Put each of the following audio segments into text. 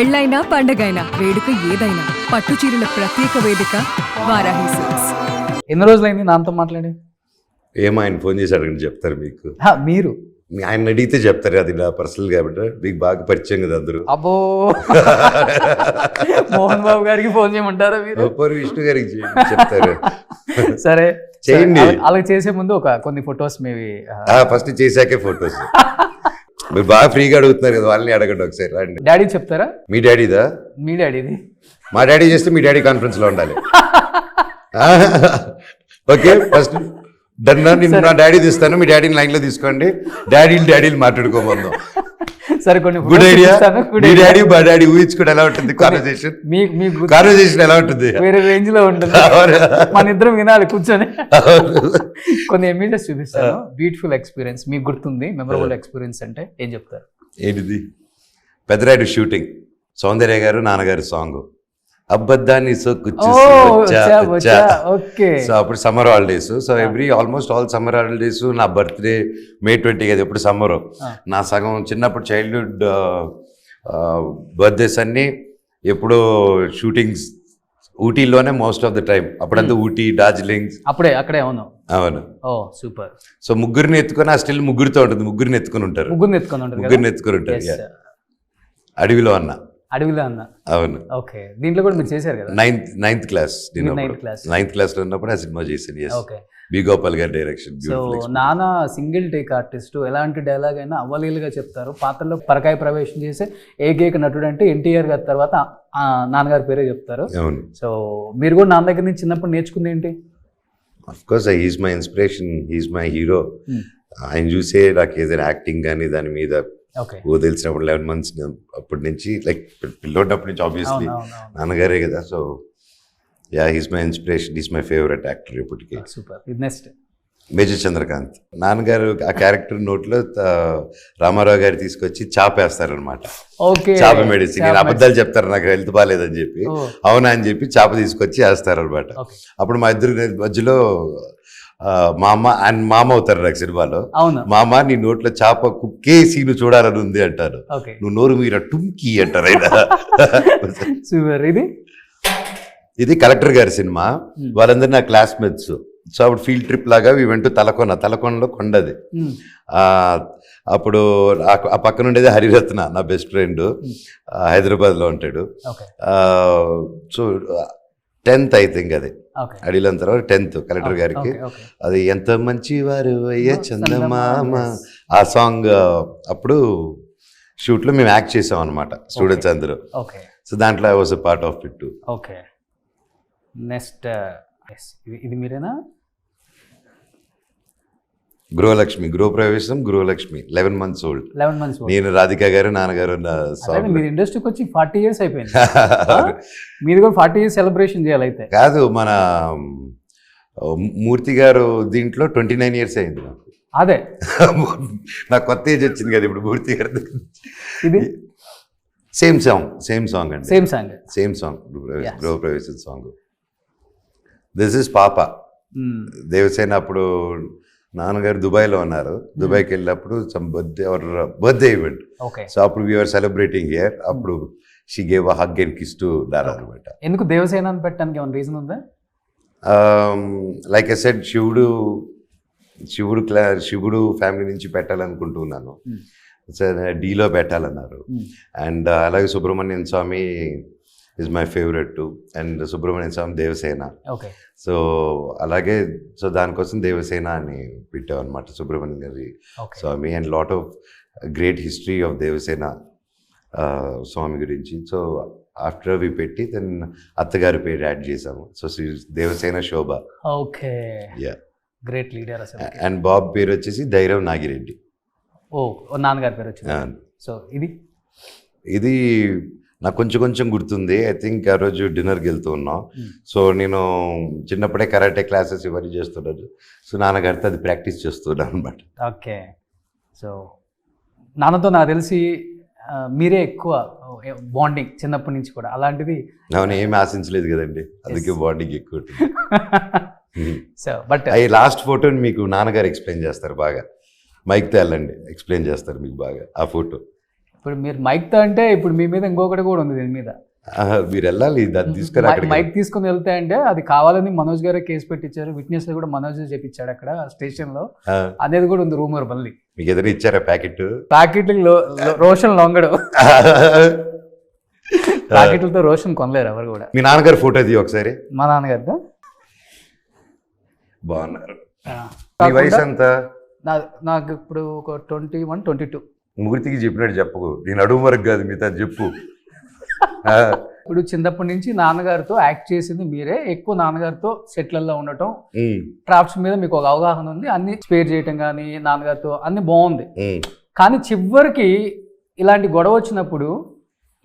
పెళ్ళైనా పండగైనా వేడుక ఏదైనా పట్టు చీరల ప్రత్యేక వేదిక వారాహి సిల్క్స్. ఎన్ని రోజులైంది నాతో మాట్లాడి? ఏమో ఆయన ఫోన్ చేసి అడగండి చెప్తారు మీకు. మీరు ఆయన అడిగితే చెప్తారు, అది నా పర్సనల్ కాబట్టి మీకు బాగా పరిచయం కదా అందరూ. అబ్బో మోహన్ బాబు గారికి ఫోన్ చేయమంటారా మీరు? ఒప్పరు విష్ణు గారికి చెప్తారు. సరే చేయండి. అలా చేసే ముందు కొన్ని ఫొటోస్ మేవి ఫస్ట్ చేశాకే ఫొటోస్. మీరు బాగా ఫ్రీగా అడుగుతున్నారు కదా, వాళ్ళని అడగండి ఒకసారి. రండి. డాడీ చెప్తారా? మీ డాడీదా? మీ డాడీది. మా డాడీ చేస్తే మీ డాడీ కాన్ఫరెన్స్ లో ఉండాలి. ఓకే, ఫస్ట్ డన్నా నేను నా డాడీ తీస్తాను, మీ డాడీని లైన్ లో తీసుకోండి. డాడీలు మాట్లాడుకోమందాం. సరే కొన్ని గుడ్ ఐడియా. మీ డాడీ మా డాడీ ఊహించుకోవడం ఎలా ఉంటుంది? కాన్వర్సేషన్ ఎలా ఉంటుంది? వేరే రేంజ్ లో ఉంటుంది. మన ఇద్దరం వినాలి కూర్చొని. కొన్ని ఇమేజెస్ చూపిస్తాను. బ్యూటిఫుల్ ఎక్స్పీరియన్స్ మీకు గుర్తుంది, మెమరబుల్ ఎక్స్పీరియన్స్ అంటే ఏం చెప్తారు? ఏంటిది? పెద్దరాయుడు షూటింగ్, సౌందర్య గారు నాన్నగారు సాంగ్, అబ్బద్దాన్ని సో అప్పుడు summer holidays. So almost all summer holidays, నా బర్త్డే May 20 కదా, ఎప్పుడు సమ్మర్. నా సగం చిన్నప్పుడు చైల్డ్హుడ్ బర్త్డేస్ అన్నీ ఎప్పుడు షూటింగ్స్ ఊటీలోనే మోస్ట్ ఆఫ్ ద టైం. అప్పుడంతా ఊటీ, డార్జిలింగ్ అక్కడే. అవును. సూపర్. సో ముగ్గురిని ఎత్తుకొని, ఆ స్టిల్ ముగ్గురితో ఉంటుంది, ముగ్గురిని ఎత్తుకొని ఉంటారు. ముగ్గురిని ఎత్తుకొని ఉంటారు. అడవిలో అన్న. అవును. ఓకే. దీంట్లో కూడా మీరు చేశారు కదా? నైన్త్ క్లాస్ లో ఉన్నప్పుడు ఆ సినిమా చేశాను. బి గోపాల్ గారి డైరెక్షన్. సో నాన్న సింగిల్ టేక్ ఆర్టిస్ట్, ఎలాంటి డైలాగ్ అయినా అవలీలుగా చెప్తారు. పాత్రలో పరకాయ ప్రవేశం చేసే ఏకైక నటుడు అంటే ఎన్టీఆర్ గారి తర్వాత నాన్నగారి పేరే చెప్తారు. అవును. సో మీరు కూడా నాన్న దగ్గర నుంచి చిన్నప్పుడు నేర్చుకుంది ఏంటి? Of course he's my inspiration, he's my hero. ఆయన చూసే నాకు ఏదైనా యాక్టింగ్ కానీ దాని మీద తెలిసినప్పుడు 11 months అప్పటి నుంచి, లైక్ పిల్లోటప్పటి నుంచి ఆబ్వియస్లీ నాన్నగారే కదా. So yeah, he's my inspiration, he's my favourite actor ఇప్పటికీ. Next major Chandrakanth. నాన్నగారు ఆ క్యారెక్టర్ నోట్లో రామారావు గారు తీసుకొచ్చి చాపేస్తారనమాట. చాప మెడిసిన్. నేను అబద్ధాలు చెప్తారు నాకు హెల్త్ బాగాలేదని చెప్పి. అవునా అని చెప్పి చాప తీసుకొచ్చి వేస్తారనమాట. అప్పుడు మా ఇద్దరు మధ్యలో మామ అవుతారు నాకు సినిమాలో. మామ, నీ నోట్లో చాప కుక్కే సీను చూడాలని ఉంది అంటారు. నువ్వు నోరు మీర టుంకి అంటారు ఆయన. ఇది కలెక్టర్ గారి సినిమా. వాళ్ళందరూ నా క్లాస్మేట్స్. సో అప్పుడు ఫీల్డ్ ట్రిప్ లాగా వెంటూ తలకొండలో కొండది. అప్పుడు ఆ పక్కన ఉండేది హరిరత్న, నా బెస్ట్ ఫ్రెండ్, హైదరాబాద్లో ఉంటాడు. సో 10th ఐ థింక్ అది. అడిగిన తర్వాత 10th కలెక్టర్ గారికి. అది ఎంత మంచి వారు అయ్యే చందమామ, ఆ సాంగ్ అప్పుడు షూట్లో మేము యాక్ట్ చేసాం అనమాట, స్టూడెంట్స్ అందరూ. సో దాంట్లో I was a part of it to. Okay. Next ఇది మీరేనా? గృహలక్ష్మి, గృహప్రవేశం, గృహలక్ష్మి 11 months old. నేను రాధిక గారు, నాన్నగారు. మీరు ఇండస్ట్రీకి వచ్చి 40 years అయిపోయింది. మీరు కూడా 40 years సెలబ్రేషన్ చేయాలి అయితే. కాదు, మన మూర్తి గారు దీంట్లో 29 years అయింది నాకు. అదే నాకు కొత్త ఏజ్ వచ్చింది కదా ఇప్పుడు మూర్తి గారి. ఇది సేమ్ సాంగ్ అండి. సేమ్ సాంగ్ గృహప్రవేశం సాంగ్. దిస్ ఇస్ పాప. దేవసేన అప్పుడు నాన్నగారు దుబాయ్లో ఉన్నారు. దుబాయ్కి వెళ్ళినప్పుడు సమ్ బర్త్డే ఈవెంట్. సో అప్పుడు వీఆర్ సెలబ్రేటింగ్ హియర్. అప్పుడు she gave a hug and kiss to డారా అనమాట. ఎందుకు దేవసేన అని పెట్టడానికి ఏమైనా రీజన్ ఉందా? లైక్ ఐ సెడ్, శివుడు ఫ్యామిలీ నుంచి పెట్టాలనుకుంటున్నాను. డీలో పెట్టాలన్నారు. అండ్ అలాగే Subrahmanyam Swamy is my favourite too. And Subrahmanyam Swamy Devasena. So అలాగే, సో దానికోసం దేవసేన అని పెట్టాం అనమాట, సుబ్రహ్మణ్యం గారి Swamy. And lot of great history of Devasena Swamy గురించి. సో ఆఫ్టర్ వి పెట్టి దెన్ అత్తగారి పేరు యాడ్ చేసాము. సో దేవసేన శోభ. ఓకే. యా, గ్రేట్ లీడర్ అసలు. అండ్ బాబు పేరు వచ్చేసి ధైర్యం నాగిరెడ్డి. నాన్నగారి పేరు వచ్చింది. సో ఇది నాకు కొంచెం గుర్తుంది. ఐ థింక్ ఆ రోజు డిన్నర్కి వెళ్తూ ఉన్నాం. సో నేను చిన్నప్పుడే కరాటే క్లాసెస్ ఇవన్నీ చేస్తున్నాను. సో నాన్నగారితో అది ప్రాక్టీస్ చేస్తున్నాను అనమాట. ఓకే. సో నాన్నతో నాకు తెలిసి మీరే ఎక్కువ బాండింగ్ చిన్నప్పటి నుంచి కూడా, అలాంటిది అవును, ఏమి ఆశించలేదు కదండి, అందుకే బాండింగ్ ఎక్కువ. సో బట్ ఈ లాస్ట్ ఫోటోని మీకు నాన్నగారు ఎక్స్ప్లెయిన్ చేస్తారు బాగా. మైక్తో వెళ్ళండి, ఎక్స్ప్లెయిన్ చేస్తారు మీకు బాగా ఆ ఫోటో. ఇప్పుడు మీరు మైక్తో అంటే ఇప్పుడు మీ మీద ఇంకొకటి కూడా ఉంది దీని మీద. మీరు వెళ్ళాలి దాన్ని తీసుకుని అక్కడికి. మైక్ తీసుకుని వెళ్తే అంటే అది కావాలని మనోజ్ గారే కేసు పెట్టించారు, విట్నెస్ కూడా మనోజ్ చెప్పించాడు అక్కడ స్టేషన్ లో అనేది కూడా ఉంది రూమర్. మళ్ళీ మీకు ఎదురు ఇచ్చారా ప్యాకెట్లు రోషన్ లొంగడు ప్యాకెట్లతో రోషన్ కొనలేరు ఎవరు కూడా. మీ నాన్నగారు ఫోటో తీ ఒకసారి. మా నాన్నగారితో బాగున్నారు. మీ వయసు ఎంత? నాకు ఇప్పుడు ఒక 21, 22. ముగ్గురికి చెప్పినట్టు చెప్పకు, నేను అడుగు వరకు కాదు మిగతా చెప్పు. ఇప్పుడు చిన్నప్పటి నుంచి నాన్నగారితో యాక్ట్ చేసింది మీరే, ఎక్కువ నాన్నగారితో సెట్లలో ఉండటం, క్రాఫ్ట్స్ మీద మీకు ఒక అవగాహన ఉంది, అన్ని స్పేర్ చేయటం కానీ నాన్నగారితో అన్ని బాగుంది. కానీ చివరికి ఇలాంటి గొడవ వచ్చినప్పుడు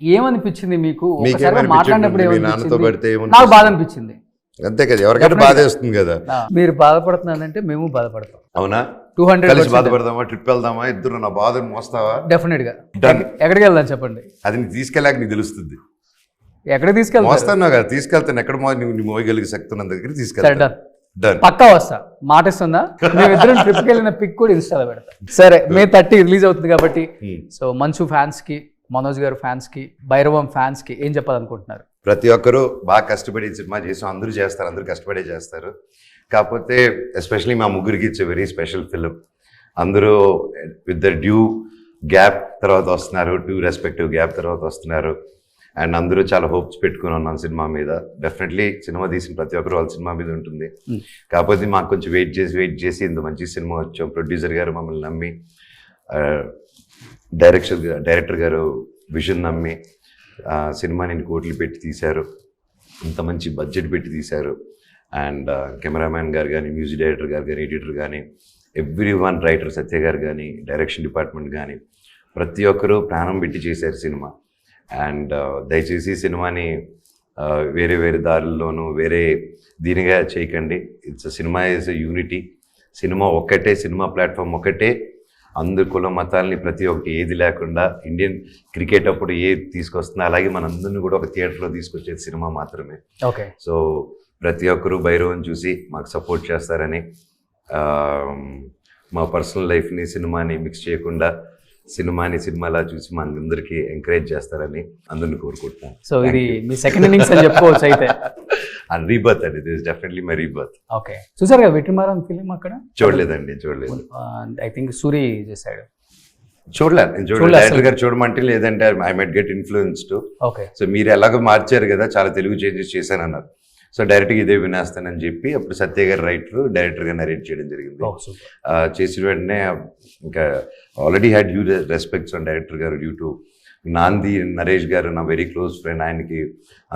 ఏమనిపించింది మీకు? ఒకసారి మాట్లాడినప్పుడు ఏమనిపించింది? నాకు బాధ అనిపించింది. అంతే కదా, ఎవరికైనా బాధ వేస్తుంది కదా. మీరు బాధపడుతున్నారంటే మేము బాధపడతాం. అవునా? 200 బాధపడదామా, ట్రిప్ వెళ్దామా, ఇద్దరు నా బాధను మోస్తావా? డెఫినెట్ గా. ఎక్కడికి వెళ్దాం చెప్పండి? అది నీకు తీసుకెళ్ళాక నీకు తెలుస్తుంది. ఎక్కడ తీసుకెళ్తా? మోస్తాను కదా, తీసుకెళ్తాను. ఎక్కడ నువ్వు మోయగలిగే శక్తి ఉన్న దగ్గర తీసుకెళ్తా. పక్కా వస్తా, మాట ఇస్తుందా? మేమిద్దరం ట్రిప్కి వెళ్ళిన పిక్ కూడా ఇన్స్టాలో పెడతా. సరే, May 30 రిలీజ్ అవుతుంది కాబట్టి సో మంచు ఫ్యాన్స్ కి, మనోజ్ గారు ఫ్యాన్స్ కి, భైరవం ఫ్యాన్స్ కి ఏం చెప్పాలనుకుంటున్నారు? ప్రతి ఒక్కరూ బాగా కష్టపడి సినిమా చేసాం, అందరూ చేస్తారు, అందరూ కష్టపడే చేస్తారు. కాకపోతే ఎస్పెషలీ మా ముగ్గురికి ఇట్స్ వెరీ స్పెషల్ ఫిలిం. అందరూ విత్ ద డ్యూ గ్యాప్ తర్వాత వస్తున్నారు, డ్యూ రెస్పెక్టివ్ గ్యాప్ తర్వాత వస్తున్నారు. అండ్ అందరూ చాలా హోప్స్ పెట్టుకుని ఉన్నాం సినిమా మీద. డెఫినెట్లీ సినిమా తీసిన ప్రతి ఒక్కరు వాళ్ళ సినిమా మీద ఉంటుంది. కాకపోతే మాకు కొంచెం వెయిట్ చేసి ఇంత మంచి సినిమా వచ్చాం. ప్రొడ్యూసర్ గారు మమ్మల్ని నమ్మి, డైరెక్టర్ గారు విజన్ నమ్మి సినిమాని కోట్లు పెట్టి తీశారు, ఇంత మంచి బడ్జెట్ పెట్టి తీశారు. అండ్ కెమెరామ్యాన్ గారు కానీ, మ్యూజిక్ డైరెక్టర్ గారు కానీ, ఎడిటర్ కానీ, ఎవ్రీ1, రైటర్ సత్య గారు కానీ, డైరెక్షన్ డిపార్ట్మెంట్ కానీ ప్రతి ఒక్కరూ ప్రాణం పెట్టి చేశారు సినిమా. అండ్ దయచేసి సినిమాని వేరే వేరే దారుల్లోనూ వేరే దీనిగా చేయకండి. It's cinema is a unity. Cinema ఒక్కటే, సినిమా ప్లాట్ఫామ్ ఒకటే. అందరు కుల మతాలని ప్రతి ఒక్కటి ఏది లేకుండా ఇండియన్ క్రికెట్ అప్పుడు ఏది తీసుకొస్తున్నా అలాగే మనందరినీ కూడా ఒక థియేటర్లో తీసుకొచ్చేది సినిమా మాత్రమే. ఓకే. సో ప్రతి ఒక్కరూ భైరవం చూసి మాకు సపోర్ట్ చేస్తారని, మా పర్సనల్ లైఫ్ని సినిమాని మిక్స్ చేయకుండా సినిమాలా చూసి మా అందరికీ ఎంకరేజ్ చేస్తారని అందరిని కోరుకుంటున్నాను. సో ఇది మీ సెకండ్ ఇన్నింగ్స్ అని చెప్పుకోవచ్చు అయితే. అండ్ రీబర్త్ అండి, this definitely my rebirth. Okay, చూసారు కదా విక్రమార్క ఫిలిం? అక్కడ చూడలేదు. ఐ థింక్ సూరి చేశాడు. చూడలేదు. డైరెక్టర్ గారు చూడమంటే, లేదంటే I might get influenced. Okay. So మీరు ఎలాగో మార్చారు కదా, చాలా తెలుగు చేంజెస్ చేశానన్నారు. సో డైరెక్ట్గా ఇదే వినేస్తానని చెప్పి అప్పుడు సత్య గారు రైటర్, డైరెక్టర్గా నరేట్ చేయడం జరిగింది. చేసిన వెంటనే ఇంకా already had due respects on director గారు డ్యూ టు నాంది నరేష్ గారు, నా వెరీ క్లోజ్ ఫ్రెండ్. ఆయనకి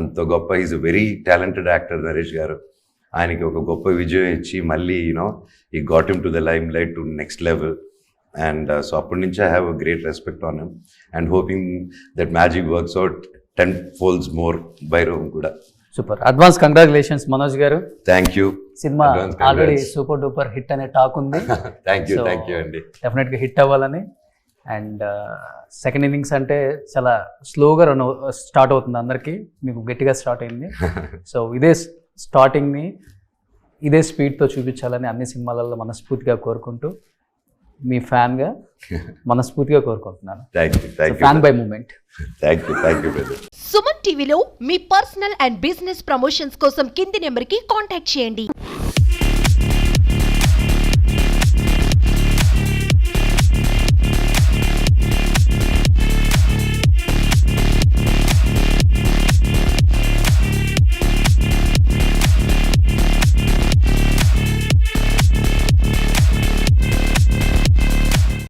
అంత గొప్ప, is a very talented actor Naresh గారు. ఆయనకి ఒక గొప్ప విజయం ఇచ్చి మళ్ళీ ఈ got him to the limelight to next level. And so అప్పటి నుంచి I have a great respect on him and hoping that magic works out 10 folds more Bhairavam కూడా. సూపర్. అడ్వాన్స్ కంగ్రాచులేషన్స్ మనోజ్ గారు. Thank you. సినిమా already super duper hit అనే talk ఉంది. Thank you అండి. డెఫినెట్గా hit అవ్వాలని. అండ్ సెకండ్ ఇన్నింగ్స్ అంటే చాలా స్లోగా స్టార్ట్ అవుతుంది అందరికీ, మీకు గట్టిగా స్టార్ట్ అయింది. సో ఇదే స్టార్టింగ్ని ఇదే స్పీడ్తో చూపించాలని అన్ని సినిమాలలో మనస్ఫూర్తిగా కోరుకుంటూ, మీ ఫ్యాన్గా మనస్ఫూర్తిగా కోరుకుంటున్నాను. Fan by moment. Thank you brother. Suman టీవీలో మీ పర్సనల్ అండ్ బిజినెస్ ప్రమోషన్స్ కోసం కింది నెంబర్కి కాంటాక్ట్ చేయండి.